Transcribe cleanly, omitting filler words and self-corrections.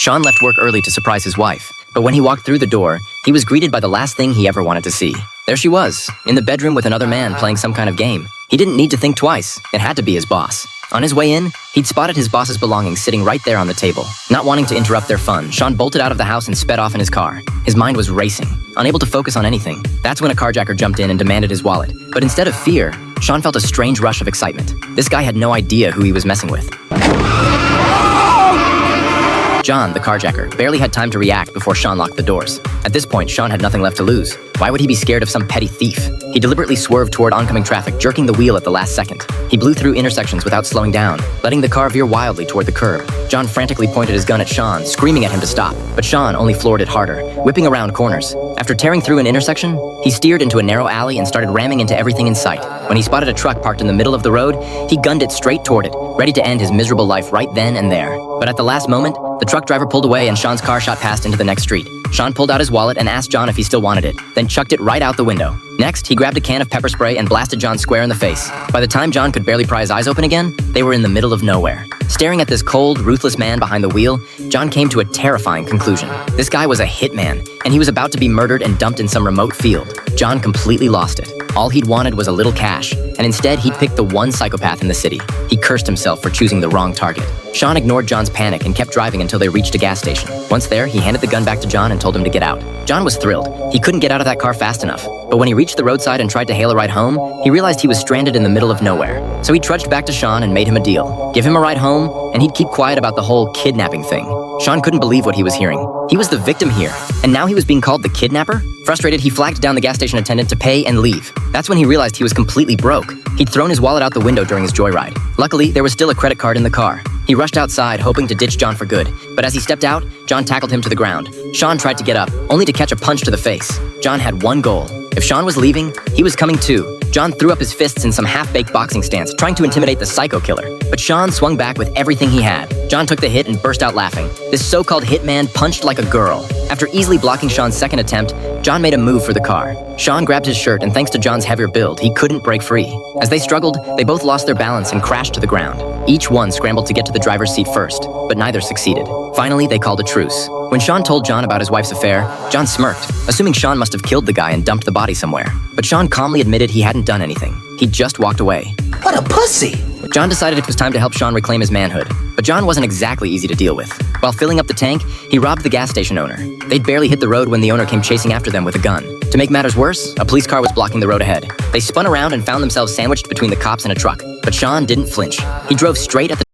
Sean left work early to surprise his wife, but when he walked through the door, he was greeted by the last thing he ever wanted to see. There she was, in the bedroom with another man playing some kind of game. He didn't need to think twice. It had to be his boss. On his way in, he'd spotted his boss's belongings sitting right there on the table. Not wanting to interrupt their fun, Sean bolted out of the house and sped off in his car. His mind was racing, unable to focus on anything. That's when a carjacker jumped in and demanded his wallet. But instead of fear, Sean felt a strange rush of excitement. This guy had no idea who he was messing with. John, the carjacker, barely had time to react before Sean locked the doors. At this point, Sean had nothing left to lose. Why would he be scared of some petty thief? He deliberately swerved toward oncoming traffic, jerking the wheel at the last second. He blew through intersections without slowing down, letting the car veer wildly toward the curb. John frantically pointed his gun at Sean, screaming at him to stop, but Sean only floored it harder, whipping around corners. After tearing through an intersection, he steered into a narrow alley and started ramming into everything in sight. When he spotted a truck parked in the middle of the road, he gunned it straight toward it, ready to end his miserable life right then and there. But at the last moment, the truck driver pulled away and Sean's car shot past into the next street. Sean pulled out his wallet and asked John if he still wanted it, then chucked it right out the window. Next, he grabbed a can of pepper spray and blasted John square in the face. By the time John could barely pry his eyes open again, they were in the middle of nowhere. Staring at this cold, ruthless man behind the wheel, John came to a terrifying conclusion. This guy was a hitman, and he was about to be murdered and dumped in some remote field. John completely lost it. All he'd wanted was a little cash, and instead he'd picked the one psychopath in the city. He cursed himself for choosing the wrong target. Sean ignored John's panic and kept driving until they reached a gas station. Once there, he handed the gun back to John and told him to get out. John was thrilled. He couldn't get out of that car fast enough. But when he reached the roadside and tried to hail a ride home, he realized he was stranded in the middle of nowhere. So he trudged back to Sean and made him a deal. Give him a ride home, and he'd keep quiet about the whole kidnapping thing. Sean couldn't believe what he was hearing. He was the victim here, and now he was being called the kidnapper? Frustrated, he flagged down the gas station attendant to pay and leave. That's when he realized he was completely broke. He'd thrown his wallet out the window during his joyride. Luckily, there was still a credit card in the car. He rushed outside, hoping to ditch John for good. But as he stepped out, John tackled him to the ground. Sean tried to get up, only to catch a punch to the face. John had one goal. If Sean was leaving, he was coming too. John threw up his fists in some half-baked boxing stance, trying to intimidate the psycho killer. But Sean swung back with everything he had. John took the hit and burst out laughing. This so-called hitman punched like a girl. After easily blocking Sean's second attempt, John made a move for the car. Sean grabbed his shirt, and thanks to John's heavier build, he couldn't break free. As they struggled, they both lost their balance and crashed to the ground. Each one scrambled to get to the driver's seat first, but neither succeeded. Finally, they called a truce. When Sean told John about his wife's affair, John smirked, assuming Sean must have killed the guy and dumped the body somewhere. But Sean calmly admitted he hadn't done anything. He'd just walked away. What a pussy! John decided it was time to help Sean reclaim his manhood, but John wasn't exactly easy to deal with. While filling up the tank, he robbed the gas station owner. They'd barely hit the road when the owner came chasing after them with a gun. To make matters worse, a police car was blocking the road ahead. They spun around and found themselves sandwiched between the cops and a truck, but Sean didn't flinch. He drove straight at the